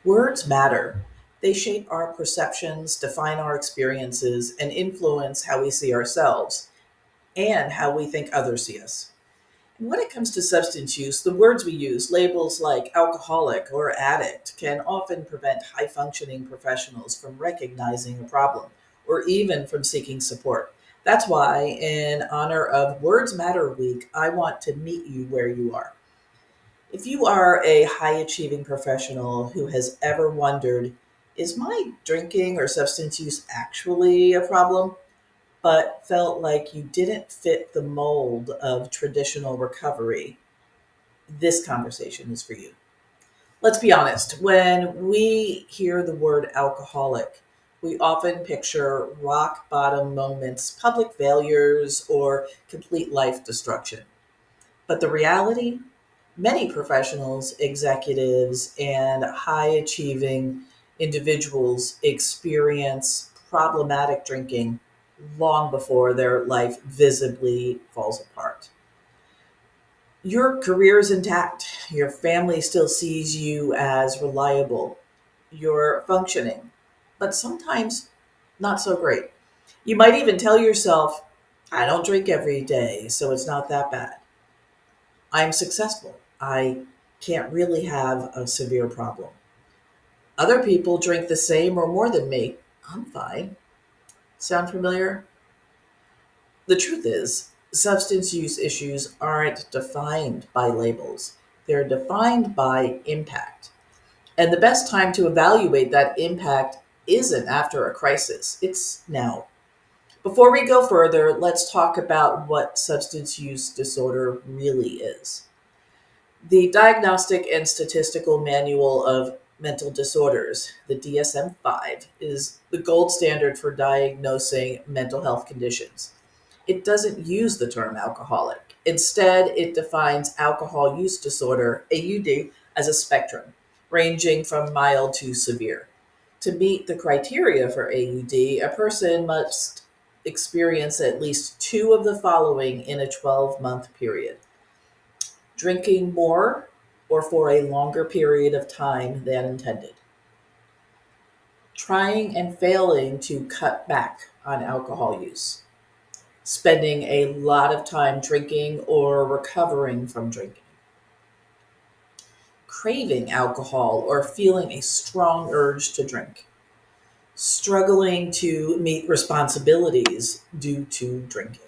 Words matter. They shape our perceptions, define our experiences, and influence how we see ourselves and how we think others see us. And when it comes to substance use, the words we use, labels like alcoholic or addict, can often prevent high functioning professionals from recognizing a problem or even from seeking support. That's why, in honor of Words Matter Week, I want to meet you where you are. If you are a high achieving professional who has ever wondered, is my drinking or substance use actually a problem? But felt like you didn't fit the mold of traditional recovery, this conversation is for you. Let's be honest, when we hear the word alcoholic, we often picture rock bottom moments, public failures, or complete life destruction. But the reality, many professionals, executives, and high achieving individuals experience problematic drinking long before their life visibly falls apart. Your career is intact, your family still sees you as reliable, you're functioning, but sometimes not so great. You might even tell yourself, I don't drink every day, so it's not that bad. I'm successful. I can't really have a severe problem. Other people drink the same or more than me. I'm fine. Sound familiar? The truth is, substance use issues aren't defined by labels, they're defined by impact. And the best time to evaluate that impact isn't after a crisis, it's now. Before we go further, let's talk about what substance use disorder really is. The Diagnostic and Statistical Manual of Mental Disorders, the DSM 5, is the gold standard for diagnosing mental health conditions. It doesn't use the term alcoholic. Instead, it defines alcohol use disorder, AUD, as a spectrum, ranging from mild to severe. To meet the criteria for AUD, a person must experience at least two of the following in a 12-month period: drinking more or for a longer period of time than intended, trying and failing to cut back on alcohol use, spending a lot of time drinking or recovering from drinking, craving alcohol or feeling a strong urge to drink, struggling to meet responsibilities due to drinking,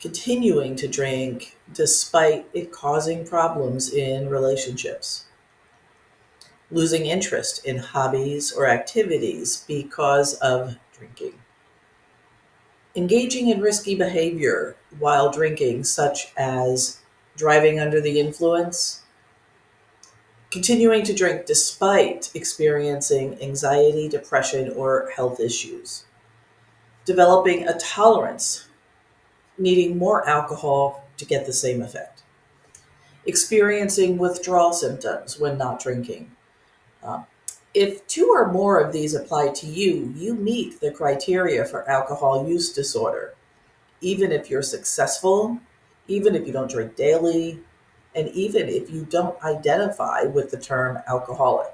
continuing to drink despite it causing problems in relationships, losing interest in hobbies or activities because of drinking, engaging in risky behavior while drinking, such as driving under the influence, continuing to drink despite experiencing anxiety, depression, or health issues, developing a tolerance, needing more alcohol to get the same effect, experiencing withdrawal symptoms when not drinking. Uh, if two or more of these apply to you, you meet the criteria for alcohol use disorder, even if you're successful, even if you don't drink daily, and even if you don't identify with the term alcoholic.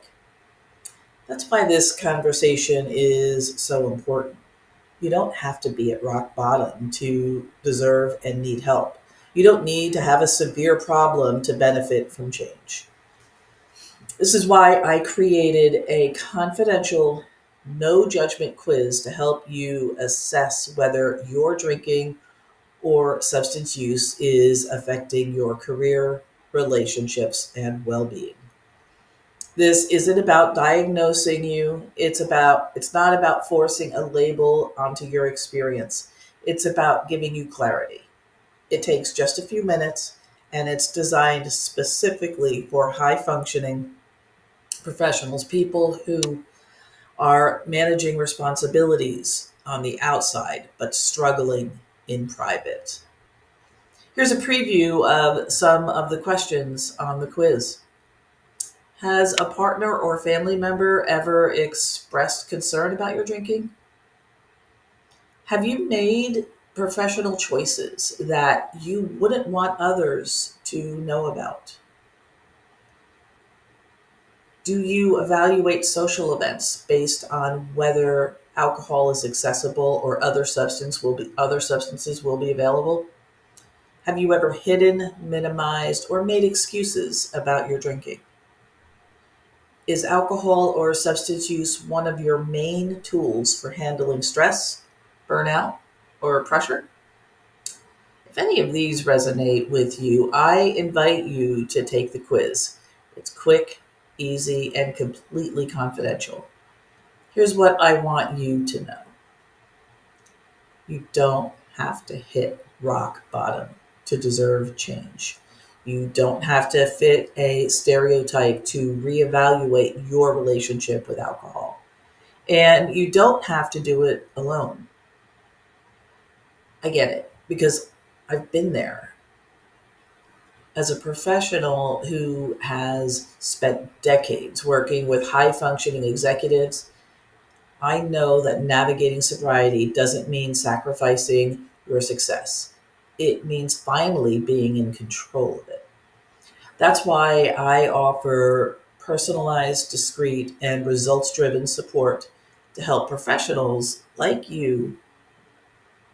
That's why this conversation is so important. You don't have to be at rock bottom to deserve and need help. You don't need to have a severe problem to benefit from change. This is why I created a confidential, no judgment quiz to help you assess whether your drinking or substance use is affecting your career, relationships, and well being. This isn't about diagnosing you. It's not about forcing a label onto your experience. It's about giving you clarity. It takes just a few minutes and it's designed specifically for high functioning professionals, people who are managing responsibilities on the outside but struggling in private. Here's a preview of some of the questions on the quiz. Has a partner or family member ever expressed concern about your drinking? Have you made professional choices that you wouldn't want others to know about? Do you evaluate social events based on whether alcohol is accessible or other substances will be available? Have you ever hidden, minimized, or made excuses about your drinking? Is alcohol or substance use one of your main tools for handling stress, burnout, or pressure? If any of these resonate with you, I invite you to take the quiz. It's quick, easy, and completely confidential. Here's what I want you to know: you don't have to hit rock bottom to deserve change. You don't have to fit a stereotype to reevaluate your relationship with alcohol. And you don't have to do it alone. I get it because I've been there. As a professional who has spent decades working with high functioning executives, I know that navigating sobriety doesn't mean sacrificing your success. It means finally being in control of it. That's why I offer personalized, discreet, and results driven support to help professionals like you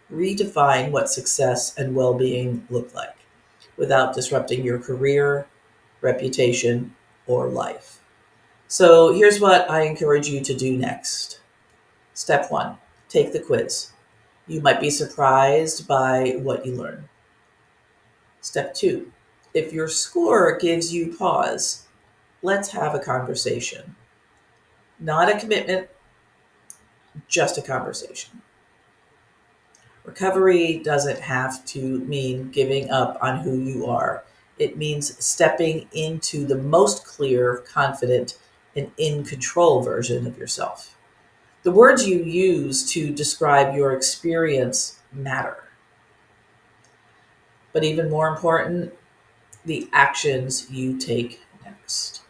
redefine what success and well being look like without disrupting your career, reputation, or life. So here's what I encourage you to do next. Step one, take the quiz. You might be surprised by what you learn. Step two, if your score gives you pause, let's have a conversation. Not a commitment, just a conversation. Recovery doesn't have to mean giving up on who you are. It means stepping into the most clear, confident, and in control version of yourself. The words you use to describe your experience matter. But even more important, the actions you take next.